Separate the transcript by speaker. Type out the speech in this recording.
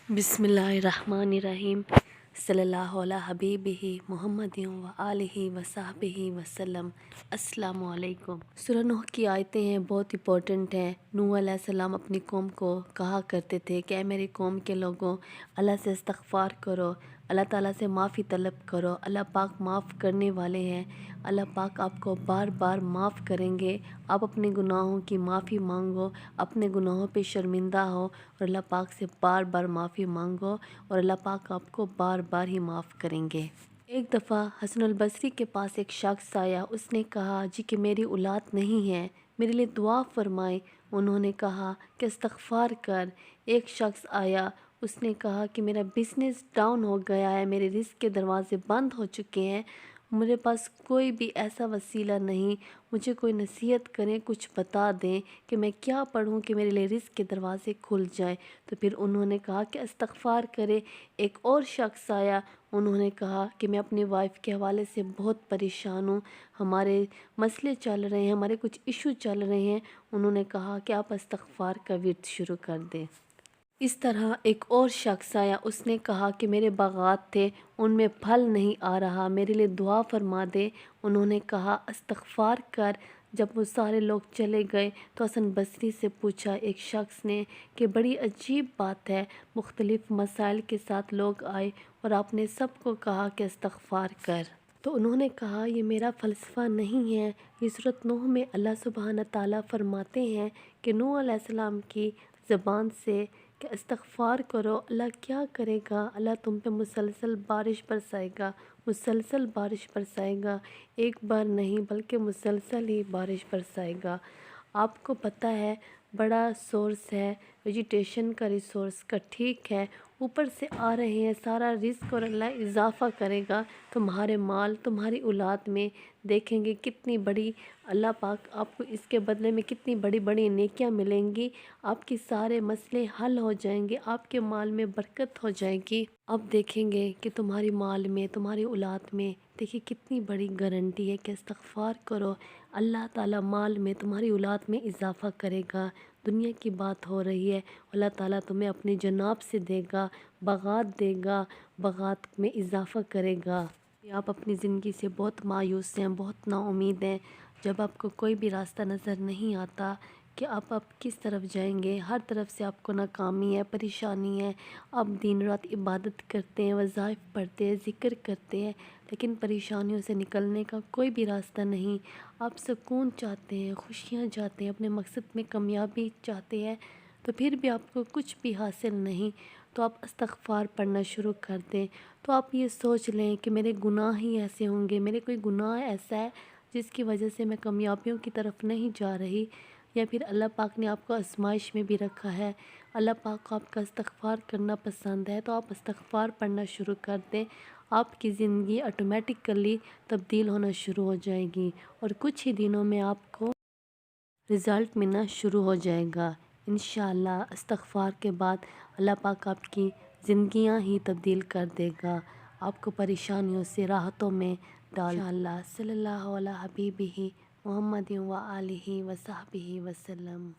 Speaker 1: بسم اللہ الرحمن الرحیم صلی اللہ علیہ حبیبہ محمد و آلہ و صحبہ وسلم۔ السلام علیکم۔ سورہ نوح کی آیتیں ہیں، بہت امپورٹنٹ ہیں۔ نوح علیہ السلام اپنی قوم کو کہا کرتے تھے کہ اے میری قوم کے لوگوں، اللہ سے استغفار کرو، اللہ تعالیٰ سے معافی طلب کرو، اللہ پاک معاف کرنے والے ہیں، اللہ پاک آپ کو بار بار معاف کریں گے۔ آپ اپنے گناہوں کی معافی مانگو، اپنے گناہوں پہ شرمندہ ہو اور اللہ پاک سے بار بار معافی مانگو اور اللہ پاک آپ کو بار بار ہی معاف کریں گے۔ ایک دفعہ حسن البصری کے پاس ایک شخص آیا، اس نے کہا جی کہ میری اولاد نہیں ہے، میرے لیے دعا فرمائیں۔ انہوں نے کہا کہ استغفار کر۔ ایک شخص آیا، اس نے کہا کہ میرا بزنس ڈاؤن ہو گیا ہے، میرے رزق کے دروازے بند ہو چکے ہیں، میرے پاس کوئی بھی ایسا وسیلہ نہیں، مجھے کوئی نصیحت کریں، کچھ بتا دیں کہ میں کیا پڑھوں کہ میرے لیے رزق کے دروازے کھل جائیں۔ تو پھر انہوں نے کہا کہ استغفار کرے۔ ایک اور شخص آیا، انہوں نے کہا کہ میں اپنی وائف کے حوالے سے بہت پریشان ہوں، ہمارے مسئلے چل رہے ہیں، ہمارے کچھ ایشو چل رہے ہیں۔ انہوں نے کہا کہ آپ استغفار کا ورد شروع کر دیں۔ اس طرح ایک اور شخص آیا، اس نے کہا کہ میرے باغات تھے، ان میں پھل نہیں آ رہا، میرے لیے دعا فرما دے۔ انہوں نے کہا استغفار کر۔ جب وہ سارے لوگ چلے گئے تو حسن بصری سے پوچھا ایک شخص نے کہ بڑی عجیب بات ہے، مختلف مسائل کے ساتھ لوگ آئے اور آپ نے سب کو کہا کہ استغفار کر۔ تو انہوں نے کہا یہ میرا فلسفہ نہیں ہے، یہ سورۃ نوح میں اللہ سبحانہ تعالیٰ فرماتے ہیں کہ نوح علیہ السلام کی زبان سے کہ استغفار کرو، اللہ کیا کرے گا، اللہ تم پہ مسلسل بارش برسائے گا، مسلسل بارش برسائے گا، ایک بار نہیں بلکہ مسلسل ہی بارش برسائے گا۔ آپ کو پتہ ہے بڑا سورس ہے ویجیٹیشن کا، ریسورس کا، ٹھیک ہے، اوپر سے آ رہے ہیں سارا رزق اور اللہ اضافہ کرے گا تمہارے مال، تمہاری اولاد میں۔ دیکھیں گے کتنی بڑی اللہ پاک آپ کو اس کے بدلے میں کتنی بڑی بڑی نیکیاں ملیں گی، آپ کی سارے مسئلے حل ہو جائیں گے، آپ کے مال میں برکت ہو جائے گی۔ اب دیکھیں گے کہ تمہاری مال میں، تمہاری اولاد میں، دیکھیں کتنی بڑی گارنٹی ہے کہ استغفار کرو، اللہ تعالیٰ مال میں، تمہاری اولاد میں اضافہ کرے گا۔ دنیا کی بات ہو رہی ہے، اللہ تعالیٰ تمہیں اپنی جناب سے دے گا، باغات دے گا، باغات میں اضافہ کرے گا۔ آپ اپنی زندگی سے بہت مایوس ہیں، بہت نا امید ہیں، جب آپ کو کوئی بھی راستہ نظر نہیں آتا کہ آپ کس طرف جائیں گے، ہر طرف سے آپ کو ناکامی ہے، پریشانی ہے، آپ دن رات عبادت کرتے ہیں، وظائف پڑھتے ہیں، ذکر کرتے ہیں، لیکن پریشانیوں سے نکلنے کا کوئی بھی راستہ نہیں۔ آپ سکون چاہتے ہیں، خوشیاں چاہتے ہیں، اپنے مقصد میں کامیابی چاہتے ہیں، تو پھر بھی آپ کو کچھ بھی حاصل نہیں، تو آپ استغفار پڑھنا شروع کر دیں۔ تو آپ یہ سوچ لیں کہ میرے گناہ ہی ایسے ہوں گے، میرے کوئی گناہ ایسا ہے جس کی وجہ سے میں کامیابیوں کی طرف نہیں جا رہی، یا پھر اللہ پاک نے آپ کو آزمائش میں بھی رکھا ہے، اللہ پاک کو آپ کا استغفار کرنا پسند ہے، تو آپ استغفار پڑھنا شروع کر دیں۔ آپ کی زندگی آٹومیٹکلی تبدیل ہونا شروع ہو جائے گی اور کچھ ہی دنوں میں آپ کو رزلٹ ملنا شروع ہو جائے گا۔ انشاءاللہ استغفار کے بعد اللہ پاک آپ کی زندگیاں ہی تبدیل کر دے گا، آپ کو پریشانیوں سے راحتوں میں ڈال۔ انشاءاللہ صلی اللہ علیہ حبیبہ محمد و آلہ و صحبہ وسلم۔